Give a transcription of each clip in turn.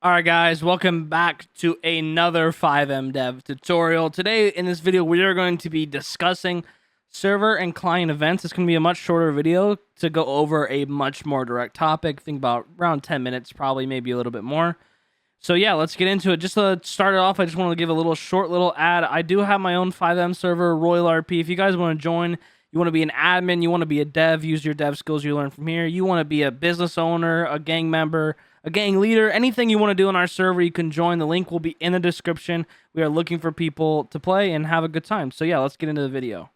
Alright guys, welcome back to another FiveM dev tutorial. Today in this video we are going to be discussing server and client events. It's going to be a much shorter video to go over a much more direct topic. Think about around 10 minutes, probably maybe a little bit more. So yeah, let's get into it. Just to start it off, I just want to give a short little ad. I do have my own FiveM server, Royal RP. If you guys want to join, you want to be an admin, you want to be a dev, use your dev skills you learn from here. You want to be a business owner, a gang member, a gang leader, anything you want to do on our server, you can join. The link will be in the description. We are looking for people to play and have a good time. So yeah, let's get into the video.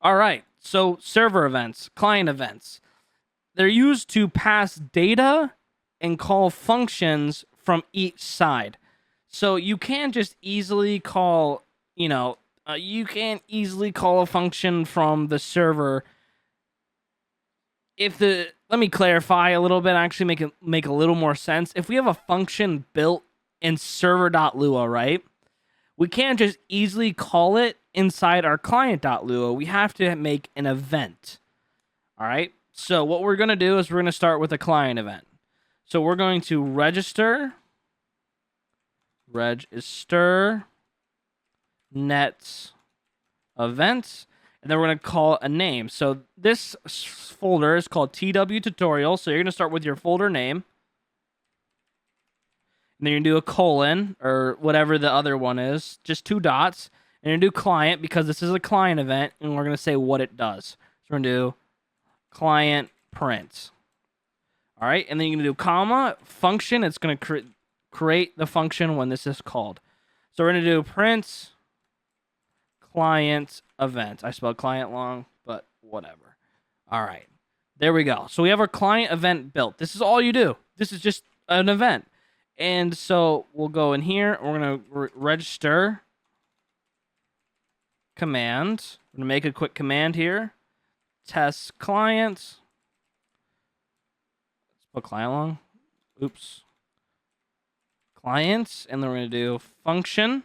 All right, so server events, client events. They're used to pass data and call functions from each side. So you can't just easily call, you can't easily call a function from the server. Let me clarify a little bit, actually make a little more sense. If we have a function built in server.lua, right? We can't just easily call it inside our client.lua. We have to make an event. All right? So what we're going to do is we're going to start with a client event. So we're going to register net events. And then we're going to call a name. So this folder is called TW tutorial. So you're going to start with your folder name. And then you're going to do a colon or whatever the other one is. Just 2 dots. And you're going to do client because this is a client event. And we're going to say what it does. So we're going to do client print. All right. And then you're going to do comma function. It's going to create the function when this is called. So we're going to do print client event. I spelled client wrong, but whatever. All right. There we go. So we have our client event built. This is all you do. This is just an event. And so we'll go in here. We're going to register command. We're going to make a quick command here. Test client. Let's put client long. Oops. Clients. And then we're going to do function.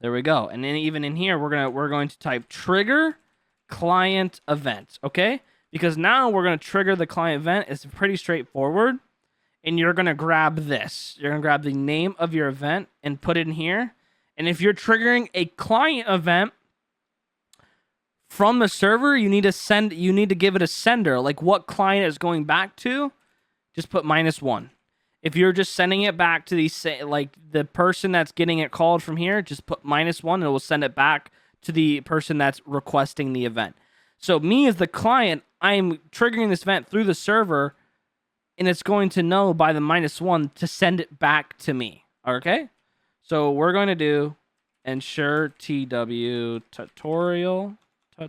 There we go. And then even in here, we're going to type trigger client event, okay? Because now we're going to trigger the client event. It's pretty straightforward. And you're going to grab this. You're going to grab the name of your event and put it in here. And if you're triggering a client event from the server, you need to give it a sender, like what client is going back to. Just put -1. If you're just sending it back to the person that's getting it called from here, just put -1 and it will send it back to the person that's requesting the event. So me as the client, I'm triggering this event through the server and it's going to know by the -1 to send it back to me. Okay? So we're going to do ensure TW tutorial. All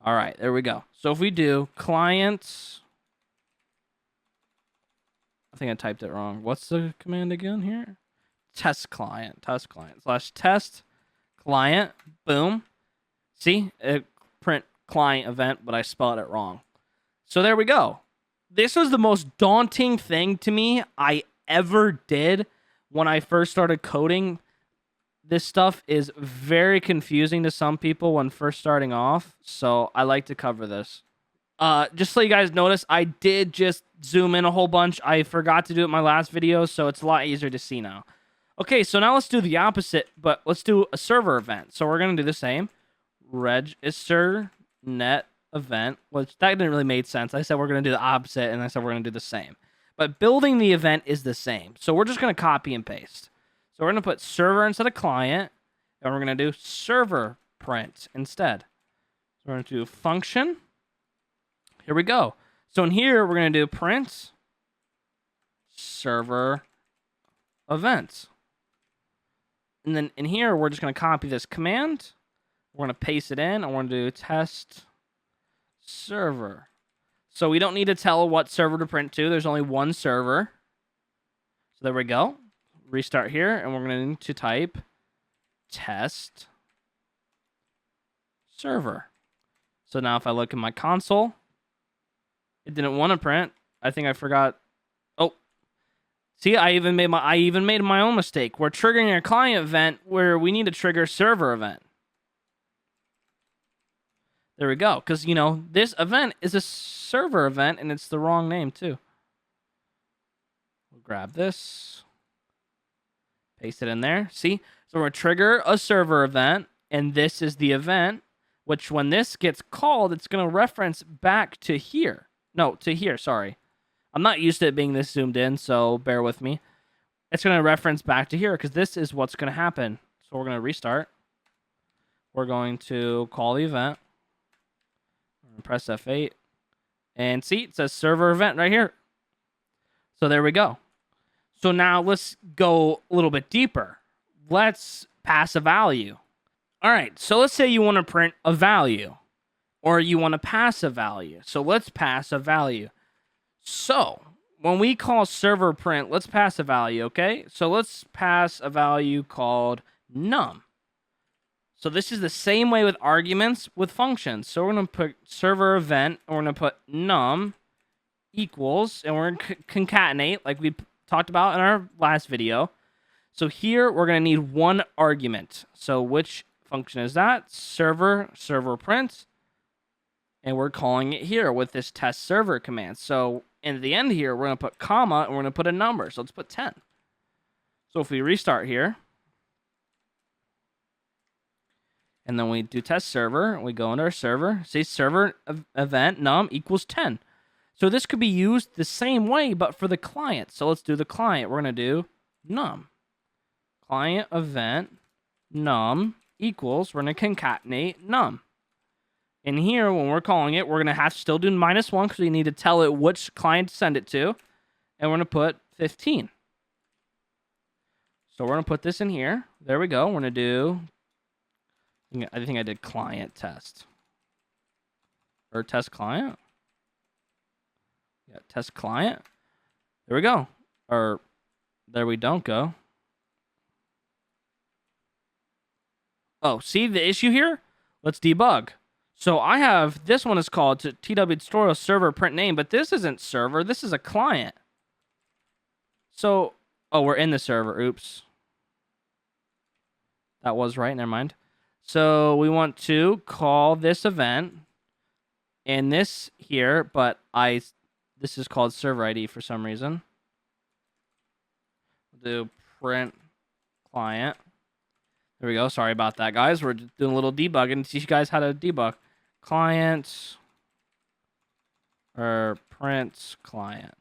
right, there we go. So if we do clients, I think I typed it wrong. What's the command again here? Test client / test client. Boom. See? It print client event, but I spelled it wrong. So there we go. This was the most daunting thing to me I ever did when I first started coding. This stuff is very confusing to some people when first starting off, so I like to cover this. Just so you guys notice, I did just zoom in a whole bunch. I forgot to do it in my last video, so it's a lot easier to see now. Okay, so now let's do the opposite, but let's do a server event. So we're going to do the same. Register net event, which that didn't really make sense. I said we're going to do the opposite, and I said we're going to do the same. But building the event is the same. So we're just going to copy and paste. So we're going to put server instead of client, and we're going to do server print instead. So we're going to do function. Here we go. So in here, we're going to do print server events. And then in here, we're just going to copy this command. We're going to paste it in. I want to do test server. So we don't need to tell what server to print to. There's only one server. So there we go. Restart here, and we're going to type test server. So now if I look in my console, it didn't want to print. I think I forgot. Oh, see, I even made my own mistake. We're triggering a client event where we need to trigger server event. There we go. Because, this event is a server event, and it's the wrong name, too. We'll grab this, paste it in there. See? So we're going to trigger a server event, and this is the event, which when this gets called, it's going to reference back to here. No, to here, sorry. I'm not used to it being this zoomed in, so bear with me. It's going to reference back to here because this is what's going to happen. So we're going to restart. We're going to call the event. We're going to press F8. And see, it says server event right here. So there we go. So now let's go a little bit deeper. Let's pass a value. All right, so let's say you want to print a value or you want to pass a value. So let's pass a value. So when we call server print, let's pass a value, okay? So let's pass a value called num. So this is the same way with arguments with functions. So we're going to put server event, and we're going to put num equals, and we're going to concatenate like we talked about in our last video. So here we're going to need one argument. So which function is that? Server print. And we're calling it here with this test server command. So in the end here, we're going to put comma, and we're going to put a number. So let's put 10. So if we restart here, and then we do test server, we go into our server, say server event num equals 10. So this could be used the same way, but for the client. So let's do the client. We're going to do num. Client event num equals, we're going to concatenate num. And here, when we're calling it, we're going to have to still do -1 because we need to tell it which client to send it to. And we're going to put 15. So we're going to put this in here. There we go. We're going to do, I think I did client test. Or test client. Yeah, test client. There we go. Or there we don't go. Oh, see the issue here? Let's debug. So I have, this one is called TW tutorial server print name, but this isn't server, this is a client. So, oh, we're in the server, oops. That was right, never mind. So we want to call this event, and this here, but this is called server ID for some reason. We'll do print client. There we go, sorry about that, guys. We're doing a little debugging to teach you guys how to debug. Client or print client.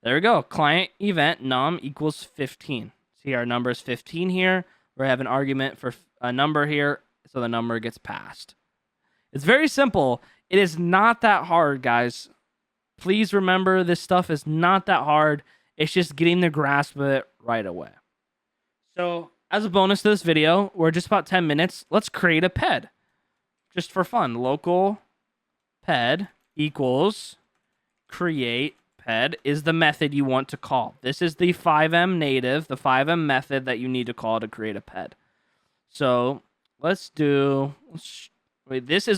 There we go. Client event num equals 15. See, our number is 15 here. We have an argument for a number here, so the number gets passed. It's very simple. It is not that hard, guys. Please remember, this stuff is not that hard. It's just getting the grasp of it right away. So, as a bonus to this video, we're just about 10 minutes. Let's create a PED. Just for fun, local ped equals create ped is the method you want to call. This is the FiveM native, the FiveM method that you need to call to create a ped. So let's do, wait, this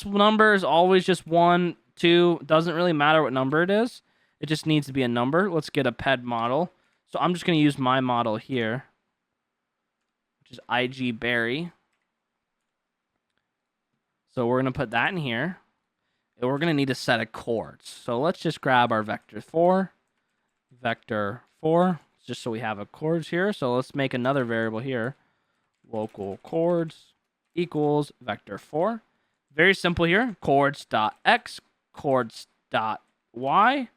number is always just 1, 2, doesn't really matter what number it is. It just needs to be a number. Let's get a ped model. So I'm just going to use my model here, which is IG Berry. So we're going to put that in here. And we're going to need a set of chords. So let's just grab our vector 4. Vector 4. Just so we have a chords here. So let's make another variable here. Local chords equals vector 4. Very simple here. Chords.x, chords.y,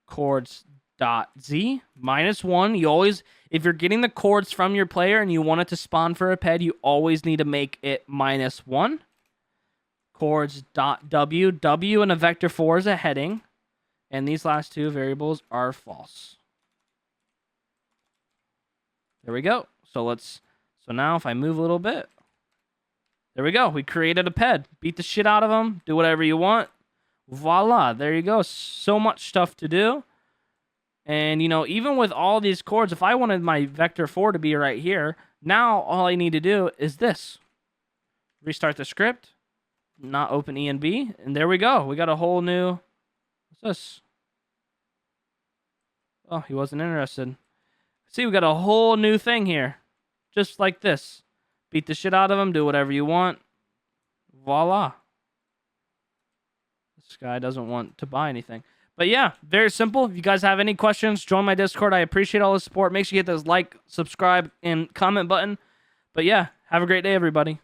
chords.z, -1. You always, if you're getting the chords from your player and you want it to spawn for a ped, you always need to make it -1. Chords.w, w and a vector 4 is a heading, and these last two variables are false. There we go. So now if I move a little bit, there we go. We created a ped. Beat the shit out of them. Do whatever you want. Voila. There you go. So much stuff to do. And, you know, even with all these chords, if I wanted my vector 4 to be right here, now all I need to do is this. Restart the script. Not open ENB. And there we go. We got a whole new... What's this? Oh, he wasn't interested. See, we got a whole new thing here. Just like this. Beat the shit out of him. Do whatever you want. Voila. This guy doesn't want to buy anything. But yeah, very simple. If you guys have any questions, join my Discord. I appreciate all the support. Make sure you hit those like, subscribe, and comment button. But yeah, have a great day, everybody.